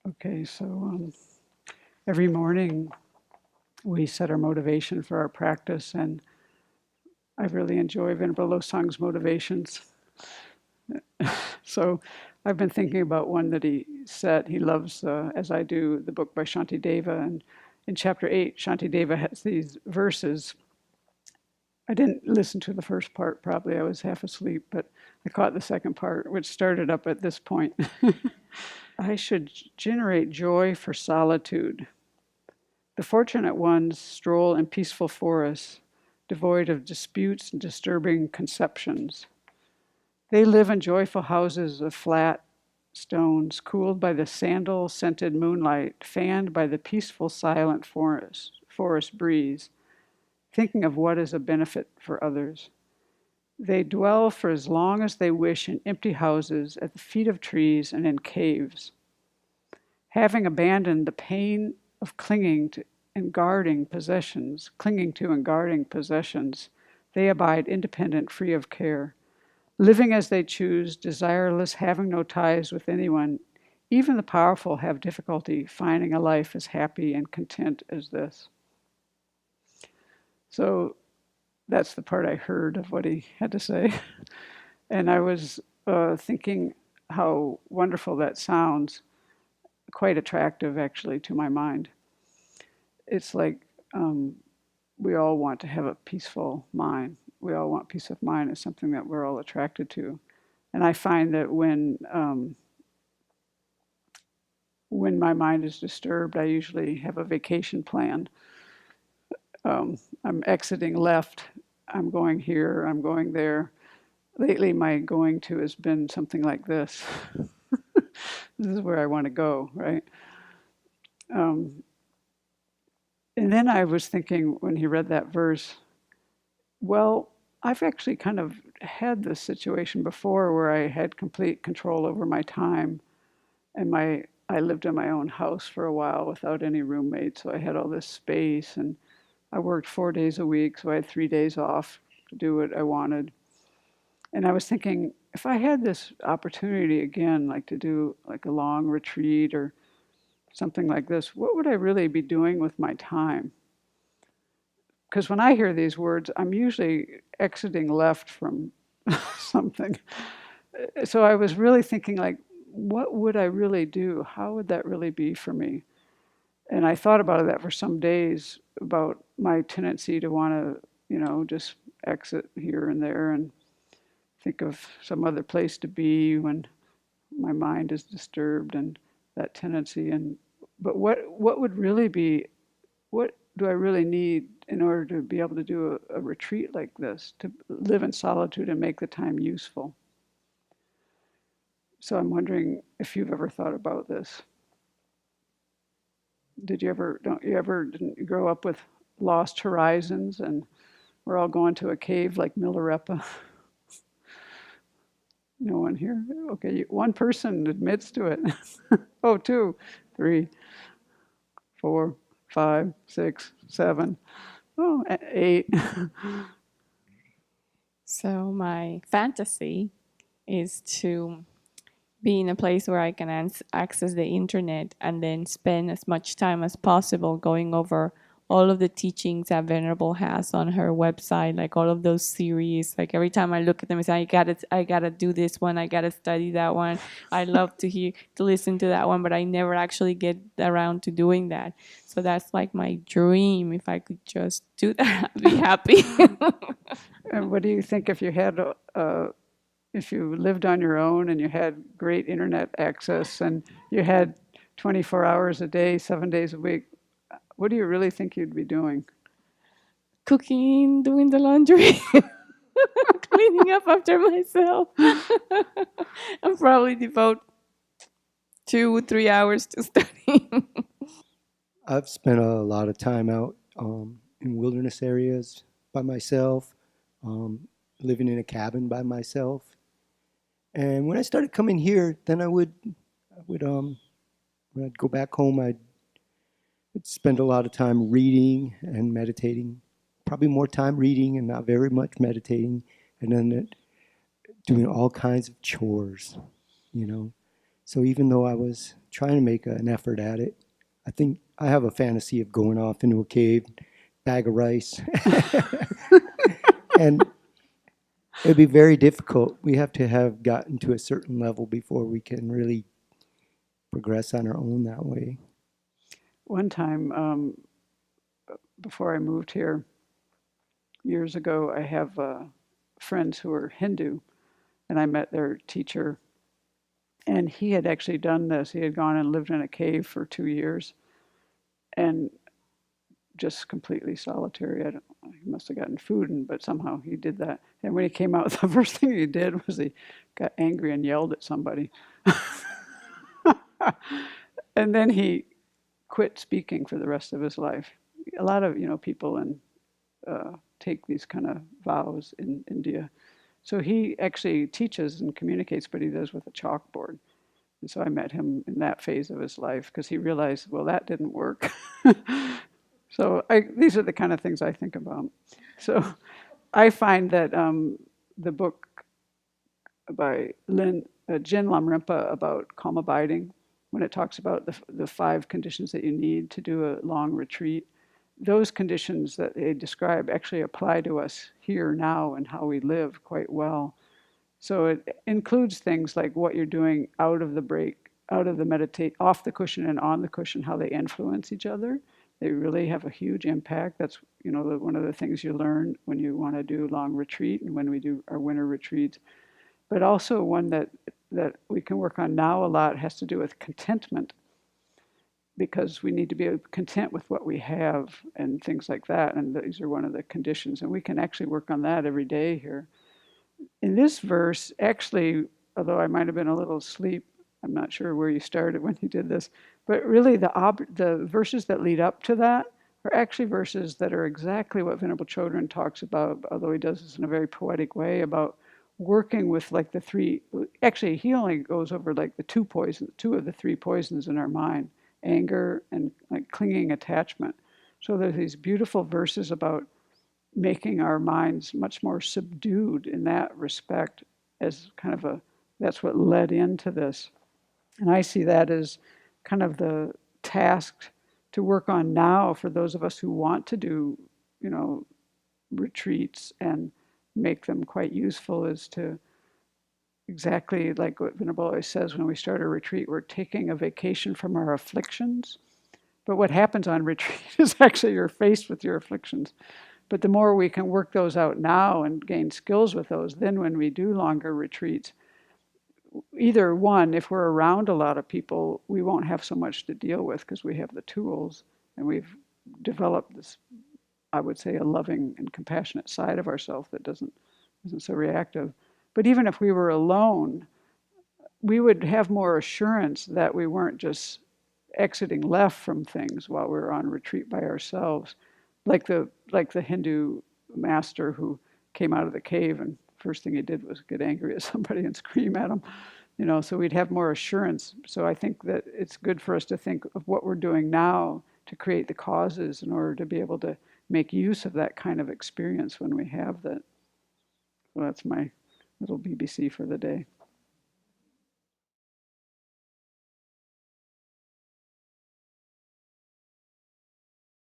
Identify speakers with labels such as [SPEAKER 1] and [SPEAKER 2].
[SPEAKER 1] Okay, so every morning we set our motivation for our practice, and I really enjoy Venerable Losang's motivations. So I've been thinking about one that he set. He loves, as I do, the book by Shantideva, and in chapter 8, Shantideva has these verses. I didn't listen to the first part, probably I was half asleep, but I caught the second part, which started up at this point. I should generate joy for solitude. The fortunate ones stroll in peaceful forests, devoid of disputes and disturbing conceptions. They live in joyful houses of flat stones, cooled by the sandal-scented moonlight, fanned by the peaceful, silent forest breeze, thinking of what is a benefit for others. They dwell for as long as they wish in empty houses, at the feet of trees, and in caves. Having abandoned the pain of clinging to and guarding possessions, they abide independent, free of care, living as they choose, desireless, having no ties with anyone. Even the powerful have difficulty finding a life as happy and content as this. So that's the part I heard of what he had to say. And I was thinking how wonderful that sounds, quite attractive actually to my mind. It's like we all want to have a peaceful mind. We all want peace of mind. It's something that we're all attracted to. And I find that when my mind is disturbed, I usually have a vacation plan. I'm exiting left, I'm going here, I'm going there. Lately, my going to has been something like this. This is where I want to go, right? And then I was thinking when he read that verse, well, I've actually kind of had this situation before where I had complete control over my time, and I lived in my own house for a while without any roommates, so I had all this space, and I worked 4 days a week, so I had 3 days off to do what I wanted. And I was thinking, if I had this opportunity again, like to do like a long retreat or something like this, what would I really be doing with my time? Because when I hear these words, I'm usually exiting left from something. So I was really thinking, like, what would I really do? How would that really be for me? And I thought about that for some days, about my tendency to want to, just exit here and there and think of some other place to be when my mind is disturbed, and that tendency. But what would really be, what do I really need in order to be able to do a retreat like this, to live in solitude and make the time useful? So I'm wondering if you've ever thought about this. Didn't you grow up with lost horizons and we're all going to a cave like Milarepa? No one here? Okay, one person admits to it. Oh, 2, 3, 4, 5, 6, 7, 8.
[SPEAKER 2] So my fantasy is to be in a place where I can access the internet and then spend as much time as possible going over all of the teachings that Venerable has on her website, like all of those series. Like every time I look at them, I say, I gotta do this one, I gotta study that one. I love to listen to that one, but I never actually get around to doing that. So that's like my dream. If I could just do that, I'd be happy.
[SPEAKER 1] And what do you think if you lived on your own and you had great internet access and you had 24 hours a day, 7 days a week, what do you really think you'd be doing?
[SPEAKER 2] Cooking, doing the laundry, cleaning up after myself. I'll probably devote 2-3 hours to studying.
[SPEAKER 3] I've spent a lot of time out in wilderness areas by myself, living in a cabin by myself. And when I started coming here, then I would when I'd go back home, I'd spend a lot of time reading and meditating, probably more time reading and not very much meditating, and then doing all kinds of chores, So even though I was trying to make an effort at it. I think I have a fantasy of going off into a cave, bag of rice, and it'd be very difficult. We have to have gotten to a certain level before we can really progress on our own that way.
[SPEAKER 1] One time, before I moved here years ago, I have friends who are Hindu, and I met their teacher. And he had actually done this. He had gone and lived in a cave for 2 years, and just completely solitary. I don't, he must have gotten food, but somehow he did that. And when he came out, the first thing he did was he got angry and yelled at somebody. And then he quit speaking for the rest of his life. A lot of people take these kind of vows in India. So he actually teaches and communicates, but he does with a chalkboard. And so I met him in that phase of his life because he realized, well, that didn't work. So these are the kind of things I think about. So I find that the book by Jin Lamrimpa about calm abiding, when it talks about the 5 conditions that you need to do a long retreat, those conditions that they describe actually apply to us here now and how we live quite well. So it includes things like what you're doing out of the break, out of the meditate, off the cushion and on the cushion, how they influence each other. They really have a huge impact. That's one of the things you learn when you want to do long retreat and when we do our winter retreats. But also one that we can work on now a lot has to do with contentment, because we need to be content with what we have and things like that. And these are one of the conditions. And we can actually work on that every day here. In this verse, actually, although I might have been a little asleep, I'm not sure where you started when you did this, but really the verses that lead up to that are actually verses that are exactly what Venerable Chodron talks about, although he does this in a very poetic way, about working with like the 3, actually he only goes over like the 2 of the 3 poisons in our mind, anger and like clinging attachment. So there's these beautiful verses about making our minds much more subdued in that respect as kind of that's what led into this. And I see that as kind of the task to work on now for those of us who want to do, retreats and make them quite useful, is to exactly like what Venerable always says, when we start a retreat, we're taking a vacation from our afflictions. But what happens on retreat is actually you're faced with your afflictions. But the more we can work those out now and gain skills with those, then when we do longer retreats, either one, if we're around a lot of people, we won't have so much to deal with because we have the tools and we've developed this, I would say, a loving and compassionate side of ourselves that isn't so reactive. But even if we were alone, we would have more assurance that we weren't just exiting left from things while we were on retreat by ourselves. Like the Hindu master who came out of the cave and first thing he did was get angry at somebody and scream at them. So we'd have more assurance. So I think that it's good for us to think of what we're doing now to create the causes in order to be able to make use of that kind of experience when we have that. So that's my little BBC for the day.